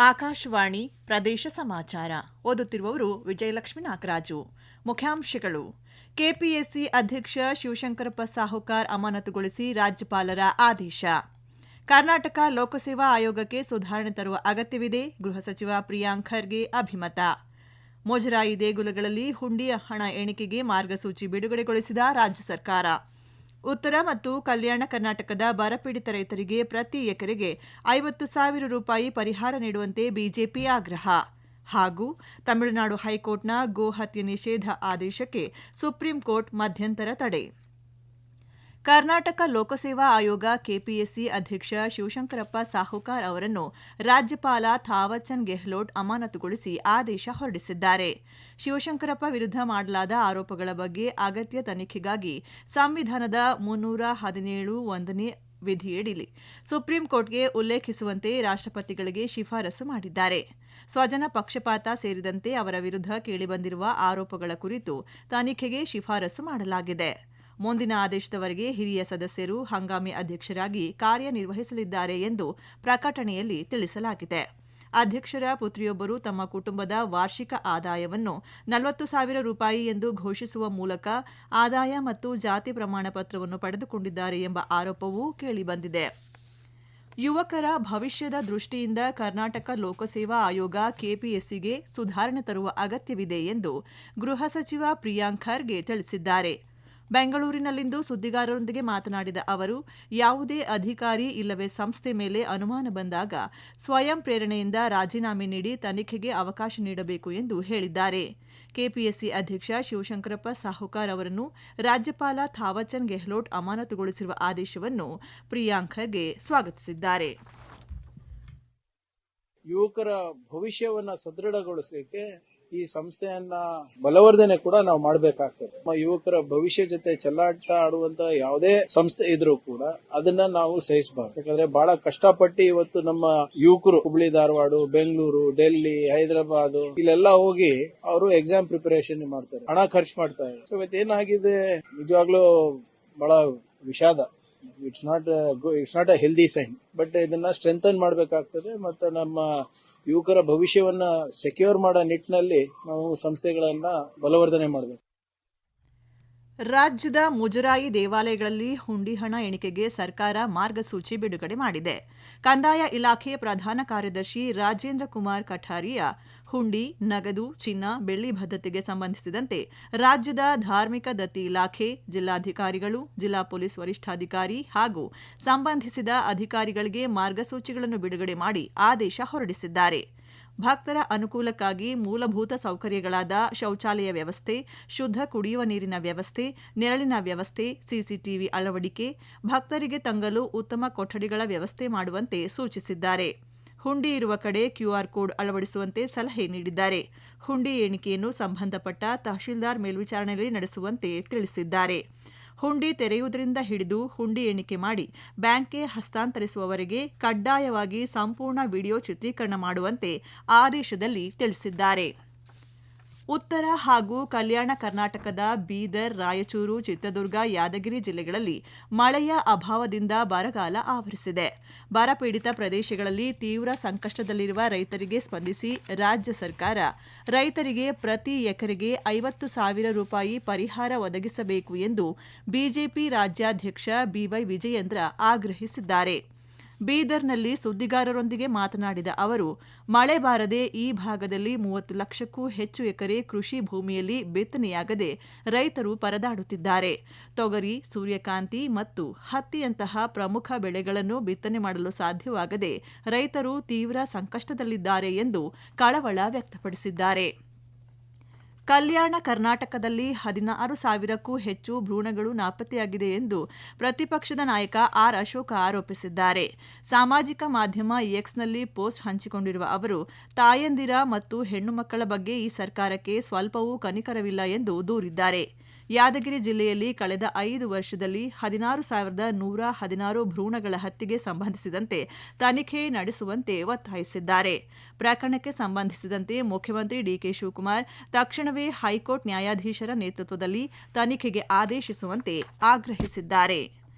ಆಕಾಶವಾಣಿ ಪ್ರದೇಶ ಸಮಾಚಾರ ಓದುತ್ತಿರುವವರು ವಿಜಯಲಕ್ಷ್ಮಿ ನಾಗರಾಜು. ಮುಖ್ಯಾಂಶಗಳು: ಕೆಪಿಎಸ್ಸಿ ಅಧ್ಯಕ್ಷ ಶಿವಶಂಕರಪ್ಪ ಸಾಹುಕಾರ್ ಅಮಾನತುಗೊಳಿಸಿ ರಾಜ್ಯಪಾಲರ ಆದೇಶ. ಕರ್ನಾಟಕ ಲೋಕಸೇವಾ ಆಯೋಗಕ್ಕೆ ಸುಧಾರಣೆ ತರುವ ಅಗತ್ಯವಿದೆ, ಗೃಹ ಸಚಿವ ಪ್ರಿಯಾಂಕ್ ಖರ್ಗೆ ಅಭಿಮತ. ಮುಜರಾಯಿ ದೇಗುಲಗಳಲ್ಲಿ ಹುಂಡಿ ಹಣ ಎಣಿಕೆಗೆ ಮಾರ್ಗಸೂಚಿ ಬಿಡುಗಡೆಗೊಳಿಸಿದ ರಾಜ್ಯ ಸರ್ಕಾರ. ಉತ್ತರ ಮತ್ತು ಕಲ್ಯಾಣ ಕರ್ನಾಟಕದ ಬರಪೀಡಿತ ರೈತರಿಗೆ ಪ್ರತಿ ಎಕರೆಗೆ 50,000 ರೂಪಾಯಿ ಪರಿಹಾರ ನೀಡುವಂತೆ ಬಿಜೆಪಿ ಆಗ್ರಹ. ಹಾಗೂ ತಮಿಳುನಾಡು ಹೈಕೋರ್ಟ್ನ ಗೋ ಹತ್ಯೆ ನಿಷೇಧ ಆದೇಶಕ್ಕೆ ಸುಪ್ರೀಂ ಕೋರ್ಟ್ ಮಧ್ಯಂತರ ತಡೆ. ಕರ್ನಾಟಕ ಲೋಕಸೇವಾ ಆಯೋಗ ಕೆಪಿಎಸ್ಸಿ ಅಧ್ಯಕ್ಷ ಶಿವಶಂಕರಪ್ಪ ಸಾಹುಕಾರ್ ಅವರನ್ನು ರಾಜ್ಯಪಾಲ ಥಾವರ್ಚಂದ್ ಗೆಹ್ಲೋಟ್ ಅಮಾನತುಗೊಳಿಸಿ ಆದೇಶ ಹೊರಡಿಸಿದ್ದಾರೆ. ಶಿವಶಂಕರಪ್ಪ ವಿರುದ್ಧ ಮಾಡಲಾದ ಆರೋಪಗಳ ಬಗ್ಗೆ ಅಗತ್ಯ ತನಿಖೆಗಾಗಿ ಸಂವಿಧಾನದ 317 1ನೇ ವಿಧಿಯಡಿ ಸುಪ್ರೀಂ ಕೋರ್ಟ್ಗೆ ಉಲ್ಲೇಖಿಸುವಂತೆ ರಾಷ್ಟ್ರಪತಿಗಳಿಗೆ ಶಿಫಾರಸು ಮಾಡಿದ್ದಾರೆ. ಸ್ವಜನ ಪಕ್ಷಪಾತ ಸೇರಿದಂತೆ ಅವರ ವಿರುದ್ಧ ಕೇಳಿಬಂದಿರುವ ಆರೋಪಗಳ ಕುರಿತು ತನಿಖೆಗೆ ಶಿಫಾರಸು ಮಾಡಲಾಗಿದೆ. ಮುಂದಿನ ಆದೇಶದವರೆಗೆ ಹಿರಿಯ ಸದಸ್ಯರು ಹಂಗಾಮಿ ಅಧ್ಯಕ್ಷರಾಗಿ ಕಾರ್ಯನಿರ್ವಹಿಸಲಿದ್ದಾರೆ ಎಂದು ಪ್ರಕಟಣೆಯಲ್ಲಿ ತಿಳಿಸಲಾಗಿದೆ. ಅಧ್ಯಕ್ಷರ ಪುತ್ರಿಯೊಬ್ಬರು ತಮ್ಮ ಕುಟುಂಬದ ವಾರ್ಷಿಕ ಆದಾಯವನ್ನು 40,000 ರೂಪಾಯಿ ಎಂದು ಘೋಷಿಸುವ ಮೂಲಕ ಆದಾಯ ಮತ್ತು ಜಾತಿ ಪ್ರಮಾಣ ಪತ್ರವನ್ನು ಪಡೆದುಕೊಂಡಿದ್ದಾರೆ ಎಂಬ ಆರೋಪವೂ ಕೇಳಿಬಂದಿದೆ. ಯುವಕರ ಭವಿಷ್ಯದ ದೃಷ್ಟಿಯಿಂದ ಕರ್ನಾಟಕ ಲೋಕಸೇವಾ ಆಯೋಗ ಕೆಪಿಎಸ್ಸಿಗೆ ಸುಧಾರಣೆ ತರುವ ಅಗತ್ಯವಿದೆ ಎಂದು ಗೃಹ ಸಚಿವ ಪ್ರಿಯಾಂಕ್ ಖರ್ಗೆ ತಿಳಿಸಿದ್ದಾರೆ. ಬೆಂಗಳೂರಿನಲ್ಲಿಂದು ಸುದ್ದಿಗಾರರೊಂದಿಗೆ ಮಾತನಾಡಿದ ಅವರು, ಯಾವುದೇ ಅಧಿಕಾರಿ ಇಲ್ಲವೇ ಸಂಸ್ಥೆ ಮೇಲೆ ಅನುಮಾನ ಬಂದಾಗ ಸ್ವಯಂ ಪ್ರೇರಣೆಯಿಂದ ರಾಜೀನಾಮೆ ನೀಡಿ ತನಿಖೆಗೆ ಅವಕಾಶ ನೀಡಬೇಕು ಎಂದು ಹೇಳಿದ್ದಾರೆ. ಕೆಪಿಎಸ್ಸಿ ಅಧ್ಯಕ್ಷ ಶಿವಶಂಕರಪ್ಪ ಸಾಹುಕಾರ್ ಅವರನ್ನು ರಾಜ್ಯಪಾಲ ಥಾವರ್ಚಂದ್ ಗೆಹ್ಲೋಟ್ ಅಮಾನತುಗೊಳಿಸಿರುವ ಆದೇಶವನ್ನು ಪ್ರಿಯಾಂಕ್ ಖರ್ಗೆ ಸ್ವಾಗತಿಸಿದ್ದಾರೆ. ಯುವಕರ ಭವಿಷ್ಯವನ್ನ ಸದೃಢಗೊಳಿಸಲಿಕ್ಕೆ ಈ ಸಂಸ್ಥೆಯನ್ನ ಬಲವರ್ಧನೆ ಕೂಡ ನಾವು ಮಾಡಬೇಕಾಗ್ತದೆ. ಯುವಕರ ಭವಿಷ್ಯ ಜೊತೆ ಚೆಲ್ಲಾಟ ಆಡುವಂತ ಯಾವುದೇ ಸಂಸ್ಥೆ ಇದ್ರೂ ಕೂಡ ಅದನ್ನ ನಾವು ಸಹಿಸಬಾರ್ದು. ಯಾಕಂದ್ರೆ ಬಹಳ ಕಷ್ಟಪಟ್ಟು ಇವತ್ತು ನಮ್ಮ ಯುವಕರು ಹುಬ್ಳಿ, ಧಾರವಾಡ, ಬೆಂಗಳೂರು, ಡೆಲ್ಲಿ, ಹೈದರಾಬಾದ್ ಇಲ್ಲೆಲ್ಲ ಹೋಗಿ ಅವರು ಎಕ್ಸಾಮ್ ಪ್ರಿಪರೇಷನ್ ಮಾಡ್ತಾರೆ, ಹಣ ಖರ್ಚು ಮಾಡ್ತಾರೆ. ಸೊ ಇವತ್ತೇನಾಗಿದೆ, ನಿಜವಾಗ್ಲೂ ಬಹಳ ವಿಷಾದ. It's not a healthy sign. But ಇದನ್ನ ಸ್ಟ್ರೆಂಥನ್ ಮಾಡಬೇಕಾಗ್ತದೆ. ಮತ್ತೆ ನಮ್ಮ ಯುವಕರ ಭವಿಷ್ಯವನ್ನ ಸೆಕ್ಯೂರ್ ಮಾಡೋ ನಿಟ್ಟಿನಲ್ಲಿ ನಾವು ಸಂಸ್ಥೆಗಳನ್ನ ಬಲವರ್ಧನೆ ಮಾಡಬೇಕು. ರಾಜ್ಯದ ಮುಜರಾಯಿ ದೇವಾಲಯಗಳಲ್ಲಿ ಹುಂಡಿ ಹಣ ಎಣಿಕೆಗೆ ಸರ್ಕಾರ ಮಾರ್ಗಸೂಚಿ ಬಿಡುಗಡೆ ಮಾಡಿದೆ. ಕಂದಾಯ ಇಲಾಖೆ ಪ್ರಧಾನ ಕಾರ್ಯದರ್ಶಿ ರಾಜೇಂದ್ರ ಕುಮಾರ್ ಕಠಾರಿಯಾ ಹುಂಡಿ, ನಗದು, ಚಿನ್ನ, ಬೆಳ್ಳಿ ಭದ್ರತೆಗೆ ಸಂಬಂಧಿಸಿದಂತೆ ರಾಜ್ಯದ ಧಾರ್ಮಿಕ ದತ್ತಿ ಇಲಾಖೆ, ಜಿಲ್ಲಾಧಿಕಾರಿಗಳು, ಜಿಲ್ಲಾ ಪೊಲೀಸ್ ವರಿಷ್ಠಾಧಿಕಾರಿ ಹಾಗೂ ಸಂಬಂಧಿಸಿದ ಅಧಿಕಾರಿಗಳಿಗೆ ಮಾರ್ಗಸೂಚಿಗಳನ್ನು ಬಿಡುಗಡೆ ಮಾಡಿ ಆದೇಶ ಹೊರಡಿಸಿದ್ದಾರೆ. ಭಕ್ತರ ಅನುಕೂಲಕ್ಕಾಗಿ ಮೂಲಭೂತ ಸೌಕರ್ಯಗಳಾದ ಶೌಚಾಲಯ ವ್ಯವಸ್ಥೆ, ಶುದ್ಧ ಕುಡಿಯುವ ನೀರಿನ ವ್ಯವಸ್ಥೆ, ನೆರಳಿನ ವ್ಯವಸ್ಥೆ, ಸಿಸಿಟಿವಿ ಅಳವಡಿಕೆ, ಭಕ್ತರಿಗೆ ತಂಗಲು ಉತ್ತಮ ಕೊಠಡಿಗಳ ವ್ಯವಸ್ಥೆ ಮಾಡುವಂತೆ ಸೂಚಿಸಿದ್ದಾರೆ. ಹುಂಡಿ ಇರುವ ಕಡೆ ಕ್ಯೂಆರ್ ಕೋಡ್ ಅಳವಡಿಸುವಂತೆ ಸಲಹೆ ನೀಡಿದ್ದಾರೆ. ಹುಂಡಿ ಎಣಿಕೆಯನ್ನು ಸಂಬಂಧಪಟ್ಟ ತಹಶೀಲ್ದಾರ್ ಮೇಲ್ವಿಚಾರಣೆಯಲ್ಲಿ ನಡೆಸುವಂತೆ ತಿಳಿಸಿದ್ದಾರೆ. ಹುಂಡಿ ತೆರೆಯುವುದರಿಂದ ಹಿಡಿದು ಹುಂಡಿ ಎಣಿಕೆ ಮಾಡಿ ಬ್ಯಾಂಕ್ಗೆ ಹಸ್ತಾಂತರಿಸುವವರೆಗೆ ಕಡ್ಡಾಯವಾಗಿ ಸಂಪೂರ್ಣ ವಿಡಿಯೋ ಚಿತ್ರೀಕರಣ ಮಾಡುವಂತೆ ಆದೇಶದಲ್ಲಿ ತಿಳಿಸಿದ್ದಾರೆ. ಉತ್ತರ ಹಾಗೂ ಕಲ್ಯಾಣ ಕರ್ನಾಟಕದ ಬೀದರ್, ರಾಯಚೂರು, ಚಿತ್ರದುರ್ಗ, ಯಾದಗಿರಿ ಜಿಲ್ಲೆಗಳಲ್ಲಿ ಮಳೆಯ ಅಭಾವದಿಂದ ಬರಗಾಲ ಆವರಿಸಿದೆ. ಬರಪೀಡಿತ ಪ್ರದೇಶಗಳಲ್ಲಿ ತೀವ್ರ ಸಂಕಷ್ಟದಲ್ಲಿರುವ ರೈತರಿಗೆ ಸ್ಪಂದಿಸಿ ರಾಜ್ಯ ಸರ್ಕಾರ ರೈತರಿಗೆ ಪ್ರತಿ ಎಕರೆಗೆ 50,000 ರೂಪಾಯಿ ಪರಿಹಾರ ಒದಗಿಸಬೇಕು ಎಂದು ಬಿಜೆಪಿ ರಾಜ್ಯಾಧ್ಯಕ್ಷ ಬಿವೈ ವಿಜಯೇಂದ್ರ ಆಗ್ರಹಿಸಿದ್ದಾರೆ. ಬೀದರ್ನಲ್ಲಿ ಸುದ್ದಿಗಾರರೊಂದಿಗೆ ಮಾತನಾಡಿದ ಅವರು, ಮಳೆ ಬಾರದೆ ಈ ಭಾಗದಲ್ಲಿ 30 ಲಕ್ಷಕ್ಕೂ ಹೆಚ್ಚು ಎಕರೆ ಕೃಷಿ ಭೂಮಿಯಲ್ಲಿ ಬಿತ್ತನೆಯಾಗದೆ ರೈತರು ಪರದಾಡುತ್ತಿದ್ದಾರೆ. ತೊಗರಿ, ಸೂರ್ಯಕಾಂತಿ ಮತ್ತು ಹತ್ತಿಯಂತಹ ಪ್ರಮುಖ ಬೆಳೆಗಳನ್ನು ಬಿತ್ತನೆ ಮಾಡಲು ಸಾಧ್ಯವಾಗದೆ ರೈತರು ತೀವ್ರ ಸಂಕಷ್ಟದಲ್ಲಿದ್ದಾರೆ ಎಂದು ಕಳವಳ ವ್ಯಕ್ತಪಡಿಸಿದ್ದಾರೆ. ಕಲ್ಯಾಣ ಕರ್ನಾಟಕದಲ್ಲಿ 16,000ಕ್ಕೂ ಹೆಚ್ಚು ಭ್ರೂಣಗಳು ನಾಪತ್ತೆಯಾಗಿದೆ ಎಂದು ಪ್ರತಿಪಕ್ಷದ ನಾಯಕ ಆರ್ ಅಶೋಕ ಆರೋಪಿಸಿದ್ದಾರೆ. ಸಾಮಾಜಿಕ ಮಾಧ್ಯಮ ಎಕ್ಸ್ನಲ್ಲಿ ಪೋಸ್ಟ್ ಹಂಚಿಕೊಂಡಿರುವ ಅವರು, ತಾಯಂದಿರ ಮತ್ತು ಹೆಣ್ಣು ಮಕ್ಕಳ ಬಗ್ಗೆ ಈ ಸರ್ಕಾರಕ್ಕೆ ಸ್ವಲ್ಪವೂ ಕನಿಕರವಿಲ್ಲ ಎಂದು ದೂರಿದ್ದಾರೆ. ಯಾದಗಿರಿ ಜಿಲ್ಲೆಯಲ್ಲಿ ಕಳೆದ 5 ವರ್ಷದಲ್ಲಿ 16,116 ಭ್ರೂಣಗಳ ಹತ್ಯೆಗೆ ಸಂಬಂಧಿಸಿದಂತೆ ತನಿಖೆ ನಡೆಸುವಂತೆ ಒತ್ತಾಯಿಸಿದ್ದಾರೆ. ಪ್ರಕರಣಕ್ಕೆ ಸಂಬಂಧಿಸಿದಂತೆ ಮುಖ್ಯಮಂತ್ರಿ ಡಿಕೆ ಶಿವಕುಮಾರ್ ತಕ್ಷಣವೇ ಹೈಕೋರ್ಟ್ ನ್ಯಾಯಾಧೀಶರ ನೇತೃತ್ವದಲ್ಲಿ ತನಿಖೆಗೆ ಆದೇಶಿಸುವಂತೆ ಆಗ್ರಹಿಸಿದ್ದಾರೆ.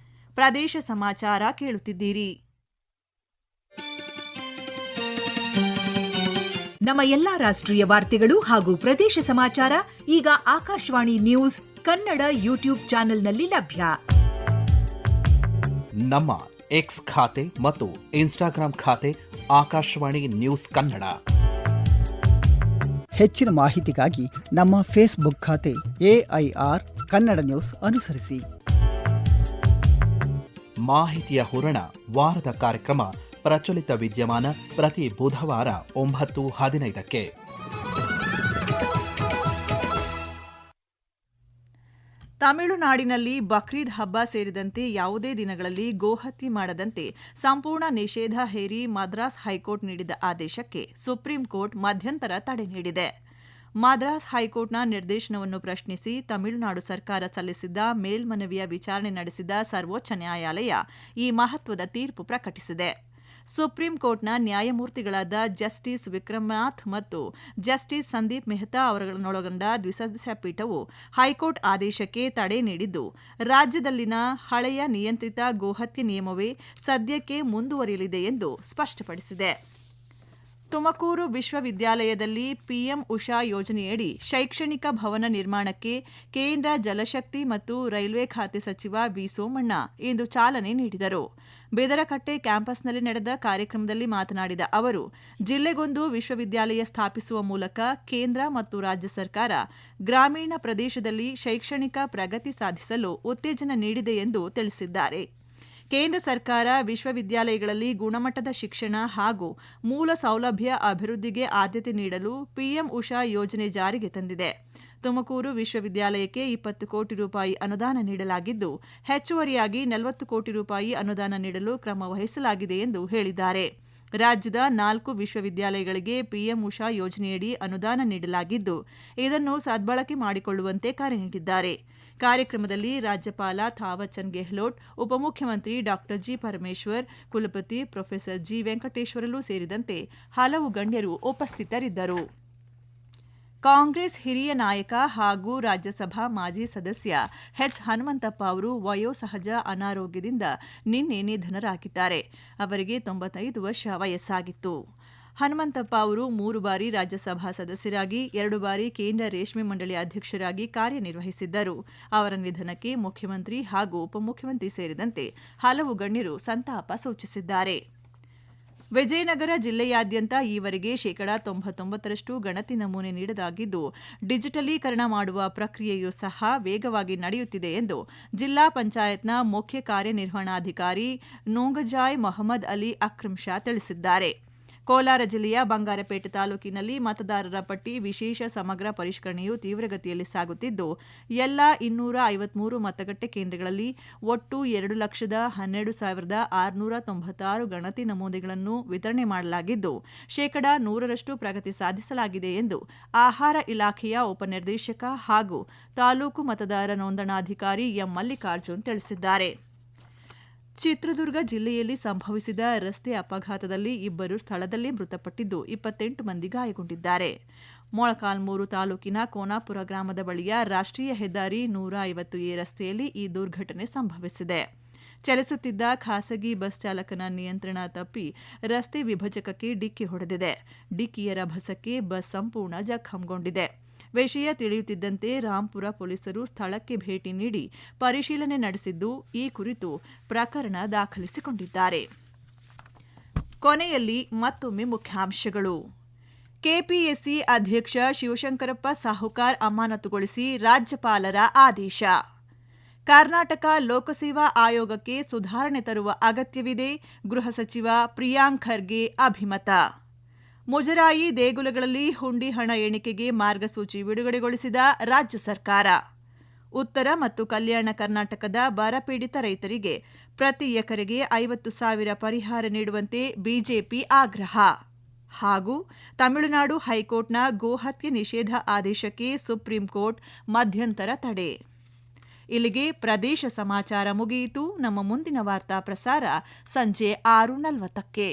ಪ್ರದೇಶ ಸಮಾಚಾರ ಕೇಳುತ್ತಿದ್ದೀರಿ. ನಮ್ಮ ಎಲ್ಲಾ ರಾಷ್ಟ್ರೀಯ ವಾರ್ತೆಗಳು ಹಾಗೂ ಪ್ರದೇಶ ಸಮಾಚಾರ ಈಗ ಆಕಾಶವಾಣಿ ನ್ಯೂಸ್ ಕನ್ನಡ ಯೂಟ್ಯೂಬ್ ಚಾನೆಲ್ನಲ್ಲಿ ಲಭ್ಯ. ನಮ್ಮ ಎಕ್ಸ್ ಖಾತೆ ಮತ್ತು ಇನ್ಸ್ಟಾಗ್ರಾಂ ಖಾತೆ ಆಕಾಶವಾಣಿ ನ್ಯೂಸ್ ಕನ್ನಡ. ಹೆಚ್ಚಿನ ಮಾಹಿತಿಗಾಗಿ ನಮ್ಮ ಫೇಸ್ಬುಕ್ ಖಾತೆ AIR ಕನ್ನಡ ನ್ಯೂಸ್ ಅನುಸರಿಸಿ. ಮಾಹಿತಿಯ ಹೂರಣ ವಾರದ ಕಾರ್ಯಕ್ರಮ ಪ್ರಚಲಿತ ವಿದ್ಯಮಾನ ಪ್ರತಿ ಬುಧವಾರ 9:15. ತಮಿಳುನಾಡಿನಲ್ಲಿ ಬಕ್ರೀದ್ ಹಬ್ಬ ಸೇರಿದಂತೆ ಯಾವುದೇ ದಿನಗಳಲ್ಲಿ ಗೋಹತ್ಯೆ ಮಾಡದಂತೆ ಸಂಪೂರ್ಣ ನಿಷೇಧ ಹೇರಿ ಮದ್ರಾಸ್ ಹೈಕೋರ್ಟ್ ನೀಡಿದ ಆದೇಶಕ್ಕೆ ಸುಪ್ರೀಂ ಕೋರ್ಟ್ ಮಧ್ಯಂತರ ತಡೆ ನೀಡಿದೆ. ಮದ್ರಾಸ್ ಹೈಕೋರ್ಟ್ನ ನಿರ್ದೇಶನವನ್ನು ಪ್ರಶ್ನಿಸಿ ತಮಿಳುನಾಡು ಸರ್ಕಾರ ಸಲ್ಲಿಸಿದ್ದ ಮೇಲ್ಮನವಿಯ ವಿಚಾರಣೆ ನಡೆಸಿದ ಸರ್ವೋಚ್ಚ ನ್ಯಾಯಾಲಯ ಈ ಮಹತ್ವದ ತೀರ್ಪು ಪ್ರಕಟಿಸಿದೆ. ಸುಪ್ರೀಂ ಕೋರ್ಟ್ನ ನ್ಯಾಯಮೂರ್ತಿಗಳಾದ ಜಸ್ಟಿಸ್ ವಿಕ್ರಮನಾಥ್ ಮತ್ತು ಜಸ್ಟಿಸ್ ಸಂದೀಪ್ ಮೆಹ್ತಾ ಅವರನ್ನೊಳಗೊಂಡ ದ್ವಿಸದಸ್ಯ ಪೀಠವು ಹೈಕೋರ್ಟ್ ಆದೇಶಕ್ಕೆ ತಡೆ ನೀಡಿದ್ದು, ರಾಜ್ಯದಲ್ಲಿನ ಹಳೆಯ ನಿಯಂತ್ರಿತ ಗೋಹತ್ಯೆ ನಿಯಮವೇ ಸದ್ಯಕ್ಕೆ ಮುಂದುವರಿಯಲಿದೆ ಎಂದು ಸ್ಪಷ್ಟಪಡಿಸಿದೆ. ತುಮಕೂರು ವಿಶ್ವವಿದ್ಯಾಲಯದಲ್ಲಿ ಪಿಎಂ ಉಷಾ ಯೋಜನೆಯಡಿ ಶೈಕ್ಷಣಿಕ ಭವನ ನಿರ್ಮಾಣಕ್ಕೆ ಕೇಂದ್ರ ಜಲಶಕ್ತಿ ಮತ್ತು ರೈಲ್ವೆ ಖಾತೆ ಸಚಿವ ವಿ ಸೋಮಣ್ಣ ಇಂದು ಚಾಲನೆ ನೀಡಿದರು. ಬೇದರಕಟ್ಟೆ ಕ್ಯಾಂಪಸ್ನಲ್ಲಿ ನಡೆದ ಕಾರ್ಯಕ್ರಮದಲ್ಲಿ ಮಾತನಾಡಿದ ಅವರು, ಜಿಲ್ಲೆಗೊಂದು ವಿಶ್ವವಿದ್ಯಾಲಯ ಸ್ಥಾಪಿಸುವ ಮೂಲಕ ಕೇಂದ್ರ ಮತ್ತು ರಾಜ್ಯ ಸರ್ಕಾರ ಗ್ರಾಮೀಣ ಪ್ರದೇಶದಲ್ಲಿ ಶೈಕ್ಷಣಿಕ ಪ್ರಗತಿ ಸಾಧಿಸಲು ಉತ್ತೇಜನ ನೀಡಿದೆ ಎಂದು ತಿಳಿಸಿದ್ದಾರೆ. ಕೇಂದ್ರ ಸರ್ಕಾರ ವಿಶ್ವವಿದ್ಯಾಲಯಗಳಲ್ಲಿ ಗುಣಮಟ್ಟದ ಶಿಕ್ಷಣ ಹಾಗೂ ಮೂಲ ಸೌಲಭ್ಯ ಅಭಿವೃದ್ಧಿಗೆ ಆದ್ಯತೆ ನೀಡಲು ಪಿಎಂ ಉಷಾ ಯೋಜನೆ ಜಾರಿಗೆ ತಂದಿದೆ. ತುಮಕೂರು ವಿಶ್ವವಿದ್ಯಾಲಯಕ್ಕೆ 20 ಕೋಟಿ ರೂಪಾಯಿ ಅನುದಾನ ನೀಡಲಾಗಿದ್ದು, ಹೆಚ್ಚುವರಿಯಾಗಿ 40 ಕೋಟಿ ರೂಪಾಯಿ ಅನುದಾನ ನೀಡಲು ಕ್ರಮ ವಹಿಸಲಾಗಿದೆ ಎಂದು ಹೇಳಿದ್ದಾರೆ. ರಾಜ್ಯದ 4 ವಿಶ್ವವಿದ್ಯಾಲಯಗಳಿಗೆ ಪಿಎಂ ಉಷಾ ಯೋಜನೆಯಡಿ ಅನುದಾನ ನೀಡಲಾಗಿದ್ದು, ಇದನ್ನು ಸದ್ಬಳಕೆ ಮಾಡಿಕೊಳ್ಳುವಂತೆ ಕರೆ ನೀಡಿದ್ದಾರೆ. ಕಾರ್ಯಕ್ರಮದಲ್ಲಿ ರಾಜ್ಯಪಾಲ ಥಾವರ್ಚಂದ್ ಗೆಹ್ಲೋಟ್, ಉಪಮುಖ್ಯಮಂತ್ರಿ ಡಾ ಜಿ ಪರಮೇಶ್ವರ್, ಕುಲಪತಿ ಪ್ರೊಫೆಸರ್ ಜಿ ವೆಂಕಟೇಶ್ವರಲು ಸೇರಿದಂತೆ ಹಲವು ಗಣ್ಯರು ಉಪಸ್ಥಿತರಿದ್ದರು. ಕಾಂಗ್ರೆಸ್ ಹಿರಿಯ ನಾಯಕ ಹಾಗೂ ರಾಜ್ಯಸಭಾ ಮಾಜಿ ಸದಸ್ಯ ಎಚ್ ಹನುಮಂತಪ್ಪ ಅವರು ವಯೋಸಹಜ ಅನಾರೋಗ್ಯದಿಂದ ನಿನ್ನೆ ನಿಧನರಾಗಿದ್ದಾರೆ. ಅವರಿಗೆ 95 ವರ್ಷ ವಯಸ್ಸಾಗಿತ್ತು. ಹನುಮಂತಪ್ಪ ಅವರು 3 ಬಾರಿ ರಾಜ್ಯಸಭಾ ಸದಸ್ಯರಾಗಿ 2 ಬಾರಿ ಕೇಂದ್ರ ರೇಷ್ಮೆ ಮಂಡಳಿ ಅಧ್ಯಕ್ಷರಾಗಿ ಕಾರ್ಯನಿರ್ವಹಿಸಿದ್ದರು. ಅವರ ನಿಧನಕ್ಕೆ ಮುಖ್ಯಮಂತ್ರಿ ಹಾಗೂ ಉಪಮುಖ್ಯಮಂತ್ರಿ ಸೇರಿದಂತೆ ಹಲವು ಗಣ್ಯರು ಸಂತಾಪ ಸೂಚಿಸಿದ್ದಾರೆ. ವಿಜಯನಗರ ಜಿಲ್ಲೆಯಾದ್ಯಂತ ಈವರೆಗೆ 99% ಗಣತಿ ನಮೂನೆ ನೀಡಲಾಗಿದ್ದು, ಡಿಜಿಟಲೀಕರಣ ಮಾಡುವ ಪ್ರಕ್ರಿಯೆಯೂ ಸಹ ವೇಗವಾಗಿ ನಡೆಯುತ್ತಿದೆ ಎಂದು ಜಿಲ್ಲಾ ಪಂಚಾಯತ್ನ ಮುಖ್ಯ ಕಾರ್ಯನಿರ್ವಹಣಾಧಿಕಾರಿ ನೂಂಗಜಾಯ್ ಮೊಹಮ್ಮದ್ ಅಲಿ ಅಕ್ರಮ್ ಶಾ ತಿಳಿಸಿದ್ದಾರೆ. ಕೋಲಾರ ಜಿಲ್ಲೆಯ ಬಂಗಾರಪೇಟೆ ತಾಲೂಕಿನಲ್ಲಿ ಮತದಾರರ ಪಟ್ಟಿ ವಿಶೇಷ ಸಮಗ್ರ ಪರಿಷ್ಕರಣೆಯು ತೀವ್ರಗತಿಯಲ್ಲಿ ಸಾಗುತ್ತಿದ್ದು, ಎಲ್ಲ 253 ಮತಗಟ್ಟೆ ಕೇಂದ್ರಗಳಲ್ಲಿ ಒಟ್ಟು 2,12,696 ಗಣತಿ ನಮೂನೆಗಳನ್ನು ವಿತರಣೆ ಮಾಡಲಾಗಿದ್ದು, 100% ಪ್ರಗತಿ ಸಾಧಿಸಲಾಗಿದೆ ಎಂದು ಆಹಾರ ಇಲಾಖೆಯ ಉಪನಿರ್ದೇಶಕ ಹಾಗೂ ತಾಲೂಕು ಮತದಾರ ನೋಂದಣಾಧಿಕಾರಿ ಎಂ ಮಲ್ಲಿಕಾರ್ಜುನ್ ತಿಳಿಸಿದ್ದಾರೆ. ಚಿತ್ರದುರ್ಗ ಜಿಲ್ಲೆಯಲ್ಲಿ ಸಂಭವಿಸಿದ ರಸ್ತೆ ಅಪಘಾತದಲ್ಲಿ 2 ಸ್ಥಳದಲ್ಲೇ ಮೃತಪಟ್ಟಿದ್ದು, 28 ಮಂದಿ ಗಾಯಗೊಂಡಿದ್ದಾರೆ. ಮೊಳಕಾಲ್ಮೂರು ತಾಲೂಕಿನ ಕೋನಾಪುರ ಗ್ರಾಮದ ಬಳಿಯ ರಾಷ್ಟ್ರೀಯ ಹೆದ್ದಾರಿ 150A ರಸ್ತೆಯಲ್ಲಿ ಈ ದುರ್ಘಟನೆ ಸಂಭವಿಸಿದೆ. ಚಲಿಸುತ್ತಿದ್ದ ಖಾಸಗಿ ಬಸ್ ಚಾಲಕನ ನಿಯಂತ್ರಣ ತಪ್ಪಿ ರಸ್ತೆ ವಿಭಜಕಕ್ಕೆ ಡಿಕ್ಕಿ ಹೊಡೆದಿದೆ. ಡಿಕ್ಕಿಯ ರಭಸಕ್ಕೆ ಬಸ್ ಸಂಪೂರ್ಣ ಜಖಂಗೊಂಡಿದೆ. ವಿಷಯ ತಿಳಿಯುತ್ತಿದ್ದಂತೆ ರಾಂಪುರ ಪೊಲೀಸರು ಸ್ಥಳಕ್ಕೆ ಭೇಟಿ ನೀಡಿ ಪರಿಶೀಲನೆ ನಡೆಸಿದ್ದು, ಈ ಕುರಿತು ಪ್ರಕರಣ ದಾಖಲಿಸಿಕೊಂಡಿದ್ದಾರೆ. ಕೊನೆಯಲ್ಲಿ ಮತ್ತೊಮ್ಮೆ ಮುಖ್ಯಾಂಶಗಳು. ಕೆಪಿಎಸ್ಸಿ ಅಧ್ಯಕ್ಷ ಶಿವಶಂಕರಪ್ಪ ಸಾಹುಕಾರ್ ಅಮಾನತುಗೊಳಿಸಿ ರಾಜ್ಯಪಾಲರ ಆದೇಶ. ಕರ್ನಾಟಕ ಲೋಕಸೇವಾ ಆಯೋಗಕ್ಕೆ ಸುಧಾರಣೆ ತರುವ ಅಗತ್ಯವಿದೆ, ಗೃಹ ಸಚಿವ ಪ್ರಿಯಾಂಕ್ ಖರ್ಗೆ ಅಭಿಮತ. ಮುಜರಾಯಿ ದೇಗುಲಗಳಲ್ಲಿ ಹುಂಡಿ ಹಣ ಎಣಿಕೆಗೆ ಮಾರ್ಗಸೂಚಿ ಬಿಡುಗಡೆಗೊಳಿಸಿದ ರಾಜ್ಯ ಸರ್ಕಾರ. ಉತ್ತರ ಮತ್ತು ಕಲ್ಯಾಣ ಕರ್ನಾಟಕದ ಬರಪೀಡಿತ ರೈತರಿಗೆ ಪ್ರತಿ ಎಕರೆಗೆ 50,000 ಪರಿಹಾರ ನೀಡುವಂತೆ ಬಿಜೆಪಿ ಆಗ್ರಹ. ಹಾಗೂ ತಮಿಳುನಾಡು ಹೈಕೋರ್ಟ್ನ ಗೋಹತ್ಯೆ ನಿಷೇಧ ಆದೇಶಕ್ಕೆ ಸುಪ್ರೀಂ ಕೋರ್ಟ್ ಮಧ್ಯಂತರ ತಡೆ. ಇಲ್ಲಿಗೆ ಪ್ರದೇಶ ಸಮಾಚಾರ ಮುಗಿಯಿತು. ನಮ್ಮ ಮುಂದಿನ ವಾರ್ತಾ ಪ್ರಸಾರ ಸಂಜೆ 6:40ಕ್ಕೆ.